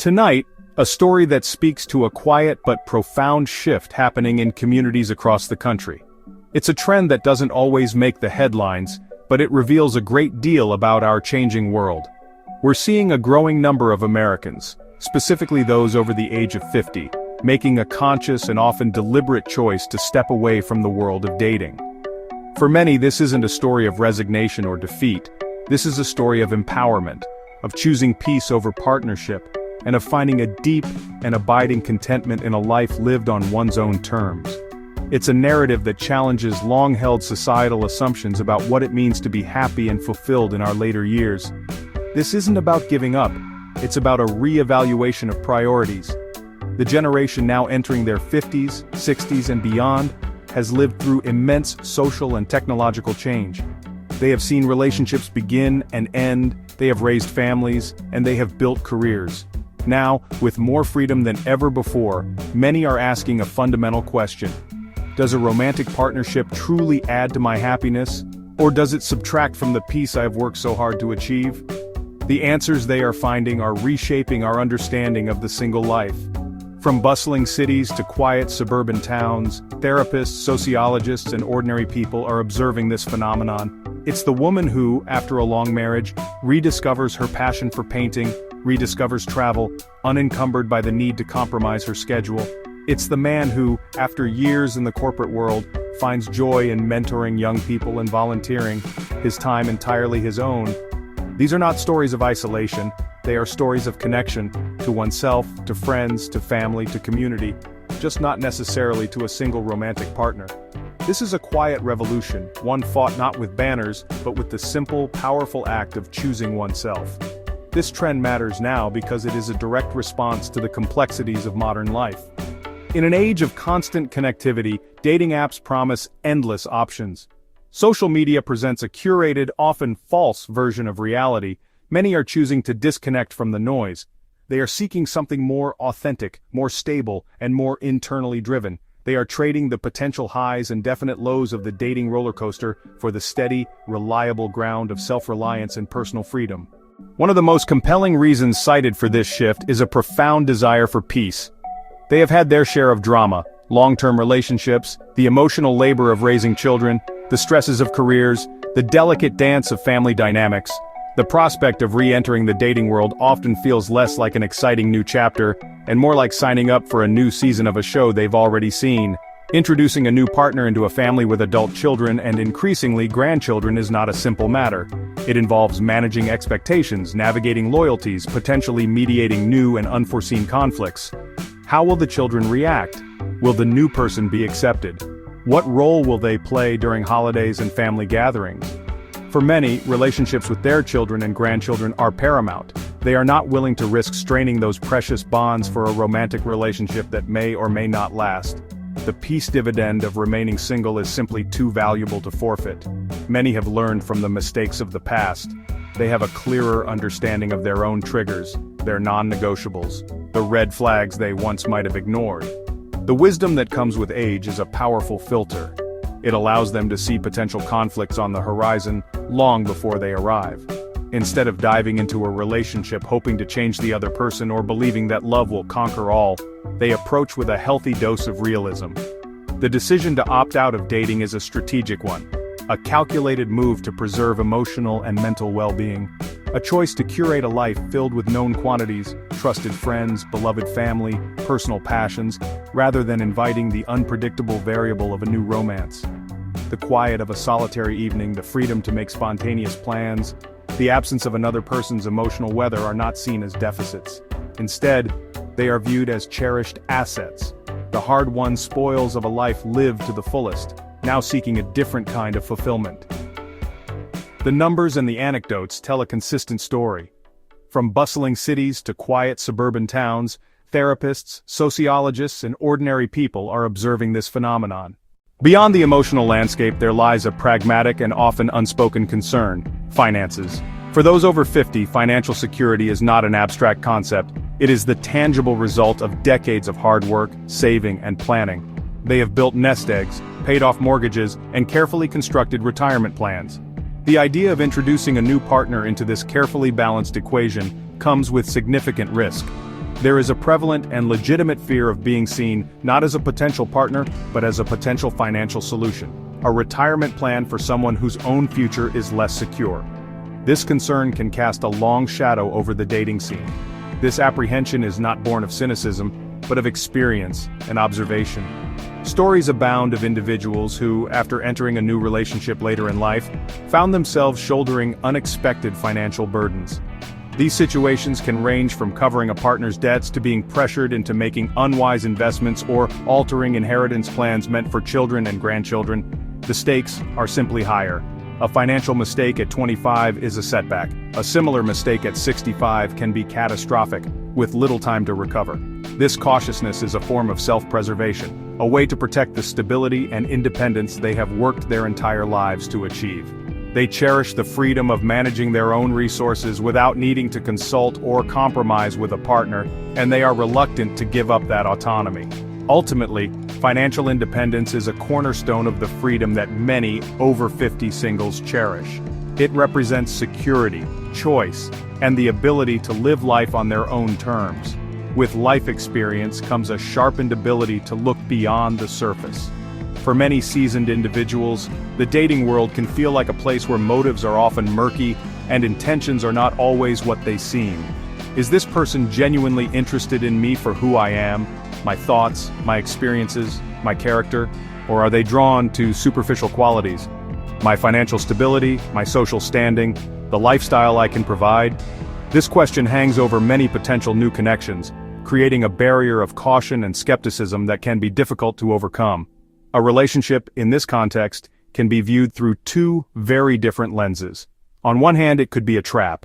Tonight, a story that speaks to a quiet but profound shift happening in communities across the country. It's a trend that doesn't always make the headlines, but it reveals a great deal about our changing world. We're seeing a growing number of Americans, specifically those over the age of 50, making a conscious and often deliberate choice to step away from the world of dating. For many, this isn't a story of resignation or defeat. This is a story of empowerment, of choosing peace over partnership, and of finding a deep and abiding contentment in a life lived on one's own terms. It's a narrative that challenges long-held societal assumptions about what it means to be happy and fulfilled in our later years. This isn't about giving up, it's about a re-evaluation of priorities. The generation now entering their 50s, 60s, and beyond has lived through immense social and technological change. They have seen relationships begin and end, they have raised families, and they have built careers. Now, with more freedom than ever before, many are asking a fundamental question. Does a romantic partnership truly add to my happiness, or does it subtract from the peace I've worked so hard to achieve? The answers they are finding are reshaping our understanding of the single life. From bustling cities to quiet suburban towns, therapists, sociologists, and ordinary people are observing this phenomenon. It's the woman who, after a long marriage, rediscovers her passion for painting, rediscovers travel, unencumbered by the need to compromise her schedule. It's the man who, after years in the corporate world, finds joy in mentoring young people and volunteering, his time entirely his own. These are not stories of isolation, they are stories of connection, to oneself, to friends, to family, to community, just not necessarily to a single romantic partner. This is a quiet revolution, one fought not with banners, but with the simple, powerful act of choosing oneself. This trend matters now because it is a direct response to the complexities of modern life. In an age of constant connectivity, dating apps promise endless options. Social media presents a curated, often false version of reality. Many are choosing to disconnect from the noise. They are seeking something more authentic, more stable, and more internally driven. They are trading the potential highs and definite lows of the dating roller coaster for the steady, reliable ground of self-reliance and personal freedom. One of the most compelling reasons cited for this shift is a profound desire for peace. They have had their share of drama, long-term relationships, the emotional labor of raising children, the stresses of careers, the delicate dance of family dynamics. The prospect of re-entering the dating world often feels less like an exciting new chapter, and more like signing up for a new season of a show they've already seen. Introducing a new partner into a family with adult children and increasingly grandchildren is not a simple matter. It involves managing expectations, navigating loyalties, potentially mediating new and unforeseen conflicts. How will the children react? Will the new person be accepted? What role will they play during holidays and family gatherings? For many, relationships with their children and grandchildren are paramount. They are not willing to risk straining those precious bonds for a romantic relationship that may or may not last. The peace dividend of remaining single is simply too valuable to forfeit. Many have learned from the mistakes of the past. They have a clearer understanding of their own triggers, their non-negotiables, the red flags they once might have ignored. The wisdom that comes with age is a powerful filter. It allows them to see potential conflicts on the horizon long before they arrive. Instead of diving into a relationship hoping to change the other person or believing that love will conquer all, they approach with a healthy dose of realism. The decision to opt out of dating is a strategic one, a calculated move to preserve emotional and mental well-being, a choice to curate a life filled with known quantities, trusted friends, beloved family, personal passions, rather than inviting the unpredictable variable of a new romance. The quiet of a solitary evening, the freedom to make spontaneous plans, the absence of another person's emotional weather are not seen as deficits. Instead, they are viewed as cherished assets, the hard-won spoils of a life lived to the fullest, now seeking a different kind of fulfillment. The numbers and the anecdotes tell a consistent story. From bustling cities to quiet suburban towns, therapists, sociologists, and ordinary people are observing this phenomenon. Beyond the emotional landscape there lies a pragmatic and often unspoken concern: finances. For those over 50, financial security is not an abstract concept, it is the tangible result of decades of hard work, saving, and planning. They have built nest eggs, paid off mortgages, and carefully constructed retirement plans. The idea of introducing a new partner into this carefully balanced equation comes with significant risk. There is a prevalent and legitimate fear of being seen not as a potential partner, but as a potential financial solution, a retirement plan for someone whose own future is less secure. This concern can cast a long shadow over the dating scene. This apprehension is not born of cynicism, but of experience and observation. Stories abound of individuals who, after entering a new relationship later in life, found themselves shouldering unexpected financial burdens. These situations can range from covering a partner's debts to being pressured into making unwise investments or altering inheritance plans meant for children and grandchildren. The stakes are simply higher. A financial mistake at 25 is a setback. A similar mistake at 65 can be catastrophic, with little time to recover. This cautiousness is a form of self-preservation, a way to protect the stability and independence they have worked their entire lives to achieve. They cherish the freedom of managing their own resources without needing to consult or compromise with a partner, and they are reluctant to give up that autonomy. Ultimately, financial independence is a cornerstone of the freedom that many over 50 singles cherish. It represents security, choice, and the ability to live life on their own terms. With life experience comes a sharpened ability to look beyond the surface. For many seasoned individuals, the dating world can feel like a place where motives are often murky and intentions are not always what they seem. Is this person genuinely interested in me for who I am, my thoughts, my experiences, my character, or are they drawn to superficial qualities? My financial stability, my social standing, the lifestyle I can provide? This question hangs over many potential new connections, creating a barrier of caution and skepticism that can be difficult to overcome. A relationship, in this context, can be viewed through two very different lenses. On one hand, it could be a trap,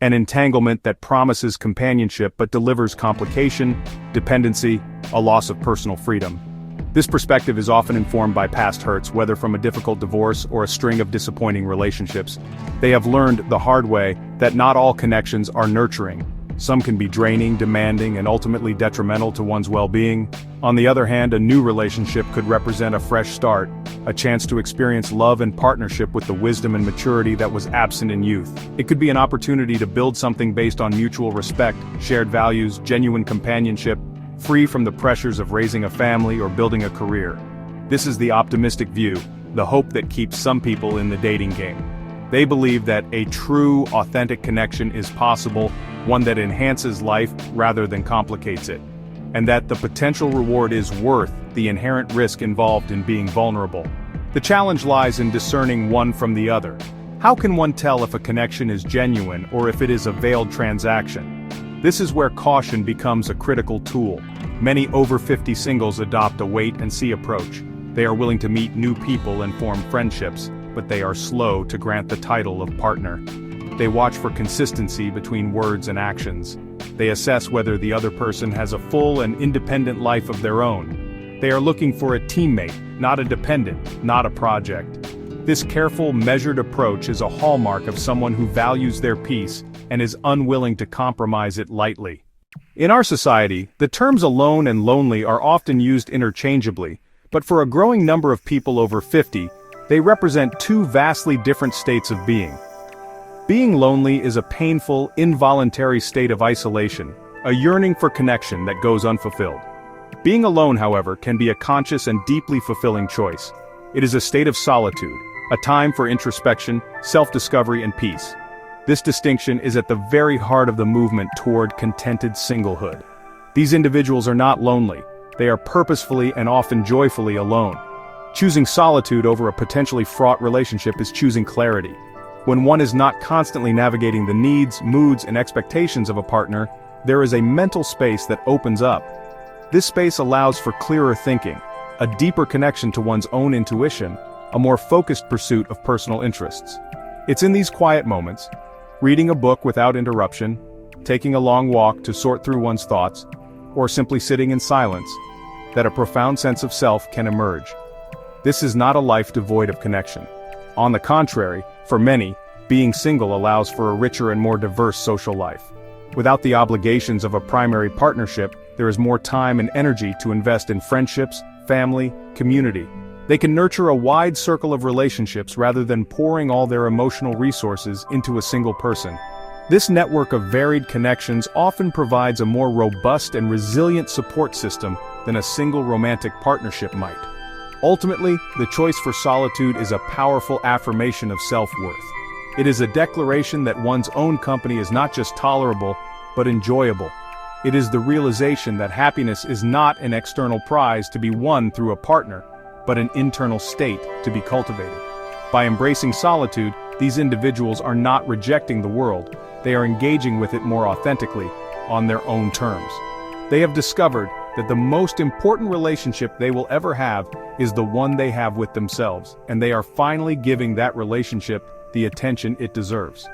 an entanglement that promises companionship but delivers complication, dependency, a loss of personal freedom. This perspective is often informed by past hurts, whether from a difficult divorce or a string of disappointing relationships. They have learned the hard way that not all connections are nurturing. Some can be draining, demanding, and ultimately detrimental to one's well-being. On the other hand, a new relationship could represent a fresh start, a chance to experience love and partnership with the wisdom and maturity that was absent in youth. It could be an opportunity to build something based on mutual respect, shared values, genuine companionship, free from the pressures of raising a family or building a career. This is the optimistic view, the hope that keeps some people in the dating game. They believe that a true, authentic connection is possible, one that enhances life rather than complicates it, and that the potential reward is worth the inherent risk involved in being vulnerable. The challenge lies in discerning one from the other. How can one tell if a connection is genuine or if it is a veiled transaction? This is where caution becomes a critical tool. Many over 50 singles adopt a wait-and-see approach. They are willing to meet new people and form friendships, but they are slow to grant the title of partner. They watch for consistency between words and actions. They assess whether the other person has a full and independent life of their own. They are looking for a teammate, not a dependent, not a project. This careful, measured approach is a hallmark of someone who values their peace and is unwilling to compromise it lightly. In our society, the terms alone and lonely are often used interchangeably, but for a growing number of people over 50, they represent two vastly different states of being. Being lonely is a painful, involuntary state of isolation, a yearning for connection that goes unfulfilled. Being alone, however, can be a conscious and deeply fulfilling choice. It is a state of solitude, a time for introspection, self-discovery, and peace. This distinction is at the very heart of the movement toward contented singlehood. These individuals are not lonely, they are purposefully and often joyfully alone. Choosing solitude over a potentially fraught relationship is choosing clarity. When one is not constantly navigating the needs, moods, and expectations of a partner, there is a mental space that opens up. This space allows for clearer thinking, a deeper connection to one's own intuition, a more focused pursuit of personal interests. It's in these quiet moments, reading a book without interruption, taking a long walk to sort through one's thoughts, or simply sitting in silence, that a profound sense of self can emerge. This is not a life devoid of connection. On the contrary, for many, being single allows for a richer and more diverse social life. Without the obligations of a primary partnership, there is more time and energy to invest in friendships, family, community. They can nurture a wide circle of relationships rather than pouring all their emotional resources into a single person. This network of varied connections often provides a more robust and resilient support system than a single romantic partnership might. Ultimately, the choice for solitude is a powerful affirmation of self-worth. It is a declaration that one's own company is not just tolerable, but enjoyable. It is the realization that happiness is not an external prize to be won through a partner, but an internal state to be cultivated. By embracing solitude, these individuals are not rejecting the world, they are engaging with it more authentically, on their own terms. They have discovered that the most important relationship they will ever have is the one they have with themselves, and they are finally giving that relationship the attention it deserves.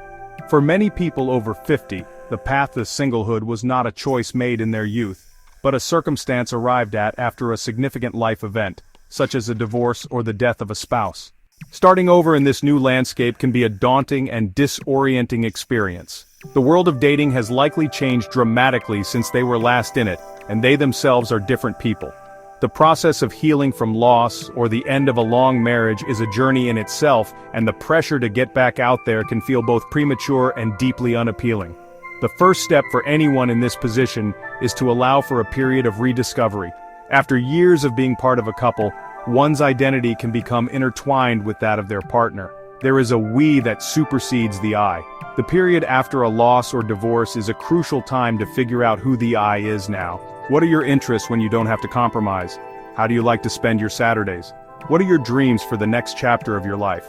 For many people over 50, the path to singlehood was not a choice made in their youth, but a circumstance arrived at after a significant life event, such as a divorce or the death of a spouse. Starting over in this new landscape can be a daunting and disorienting experience. The world of dating has likely changed dramatically since they were last in it, and they themselves are different people. The process of healing from loss or the end of a long marriage is a journey in itself, and the pressure to get back out there can feel both premature and deeply unappealing. The first step for anyone in this position is to allow for a period of rediscovery. After years of being part of a couple, one's identity can become intertwined with that of their partner. There is a we that supersedes the I. The period after a loss or divorce is a crucial time to figure out who the I is now. What are your interests when you don't have to compromise? How do you like to spend your Saturdays? What are your dreams for the next chapter of your life?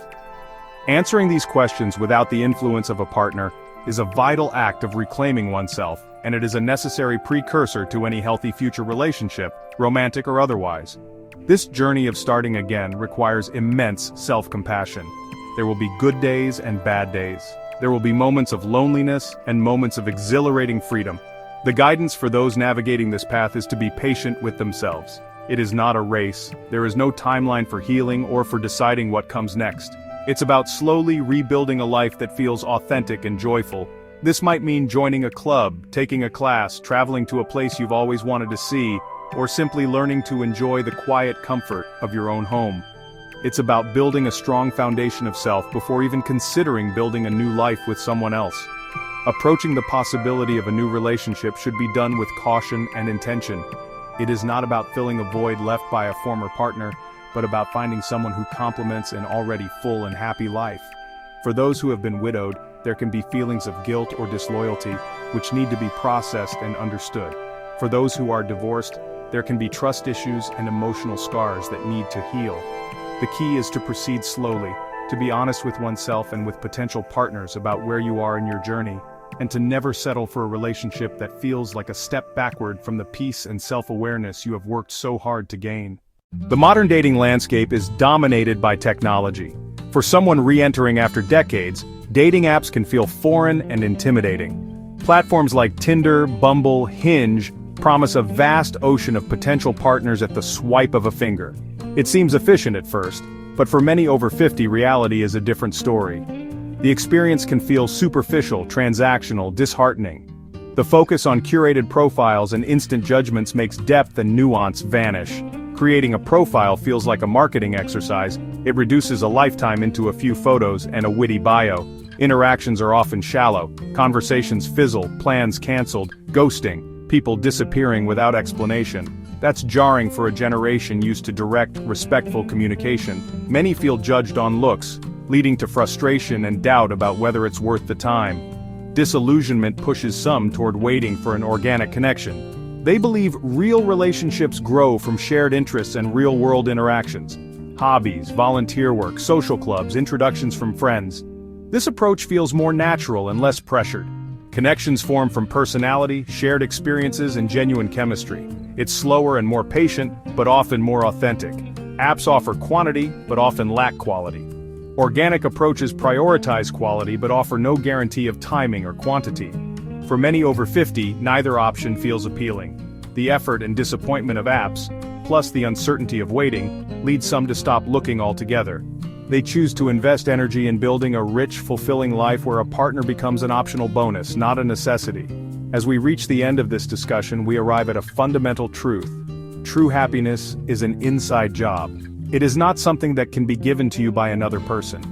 Answering these questions without the influence of a partner is a vital act of reclaiming oneself, and it is a necessary precursor to any healthy future relationship, romantic or otherwise. This journey of starting again requires immense self-compassion. There will be good days and bad days. There will be moments of loneliness and moments of exhilarating freedom. The guidance for those navigating this path is to be patient with themselves. It is not a race. There is no timeline for healing or for deciding what comes next. It's about slowly rebuilding a life that feels authentic and joyful. This might mean joining a club, taking a class, traveling to a place you've always wanted to see, or simply learning to enjoy the quiet comfort of your own home. It's about building a strong foundation of self before even considering building a new life with someone else. Approaching the possibility of a new relationship should be done with caution and intention. It is not about filling a void left by a former partner, but about finding someone who complements an already full and happy life. For those who have been widowed, there can be feelings of guilt or disloyalty, which need to be processed and understood. For those who are divorced, there can be trust issues and emotional scars that need to heal. The key is to proceed slowly, to be honest with oneself and with potential partners about where you are in your journey, and to never settle for a relationship that feels like a step backward from the peace and self-awareness you have worked so hard to gain. The modern dating landscape is dominated by technology. For someone re-entering after decades, dating apps can feel foreign and intimidating. Platforms like Tinder, Bumble, Hinge promise a vast ocean of potential partners at the swipe of a finger. It seems efficient at first, but for many over 50, reality is a different story. The experience can feel superficial, transactional, disheartening. The focus on curated profiles and instant judgments makes depth and nuance vanish. Creating a profile feels like a marketing exercise. It reduces a lifetime into a few photos and a witty bio. Interactions are often shallow, conversations fizzle, plans canceled, ghosting, people disappearing without explanation. That's jarring for a generation used to direct, respectful communication. Many feel judged on looks, leading to frustration and doubt about whether it's worth the time. Disillusionment pushes some toward waiting for an organic connection. They believe real relationships grow from shared interests and real-world interactions. Hobbies, volunteer work, social clubs, introductions from friends. This approach feels more natural and less pressured. Connections form from personality, shared experiences, and genuine chemistry. It's slower and more patient, but often more authentic. Apps offer quantity, but often lack quality. Organic approaches prioritize quality, but offer no guarantee of timing or quantity. For many over 50, neither option feels appealing. The effort and disappointment of apps, plus the uncertainty of waiting, lead some to stop looking altogether. They choose to invest energy in building a rich, fulfilling life where a partner becomes an optional bonus, not a necessity. As we reach the end of this discussion, we arrive at a fundamental truth. True happiness is an inside job. It is not something that can be given to you by another person.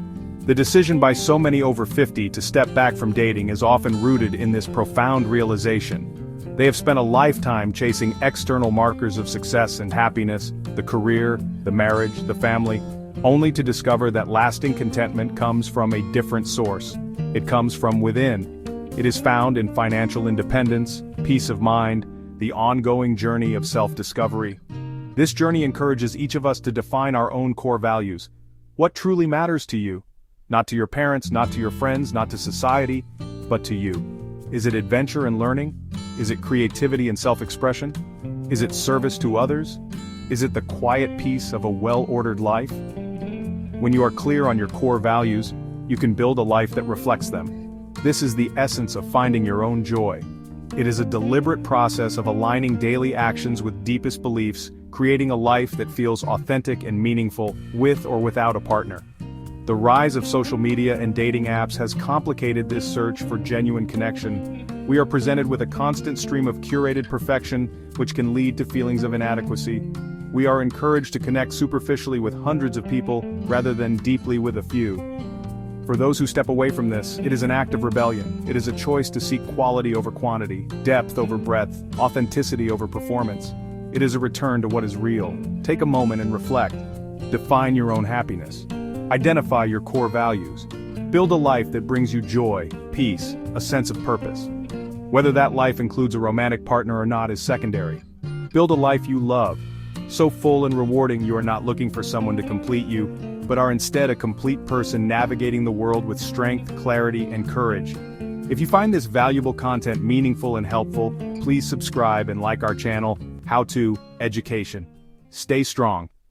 The decision by so many over 50 to step back from dating is often rooted in this profound realization. They have spent a lifetime chasing external markers of success and happiness, the career, the marriage, the family, only to discover that lasting contentment comes from a different source. It comes from within. It is found in financial independence, peace of mind, the ongoing journey of self-discovery. This journey encourages each of us to define our own core values. What truly matters to you? Not to your parents, not to your friends, not to society, but to you. Is it adventure and learning? Is it creativity and self-expression? Is it service to others? Is it the quiet peace of a well-ordered life? When you are clear on your core values, you can build a life that reflects them. This is the essence of finding your own joy. It is a deliberate process of aligning daily actions with deepest beliefs, creating a life that feels authentic and meaningful, with or without a partner. The rise of social media and dating apps has complicated this search for genuine connection. We are presented with a constant stream of curated perfection, which can lead to feelings of inadequacy. We are encouraged to connect superficially with hundreds of people, rather than deeply with a few. For those who step away from this, it is an act of rebellion. It is a choice to seek quality over quantity, depth over breadth, authenticity over performance. It is a return to what is real. Take a moment and reflect. Define your own happiness. Identify your core values. Build a life that brings you joy, peace, a sense of purpose. Whether that life includes a romantic partner or not is secondary. Build a life you love, so full and rewarding you are not looking for someone to complete you, but are instead a complete person navigating the world with strength, clarity, and courage. If you find this valuable content meaningful and helpful, please subscribe and like our channel, How To Education. Stay strong.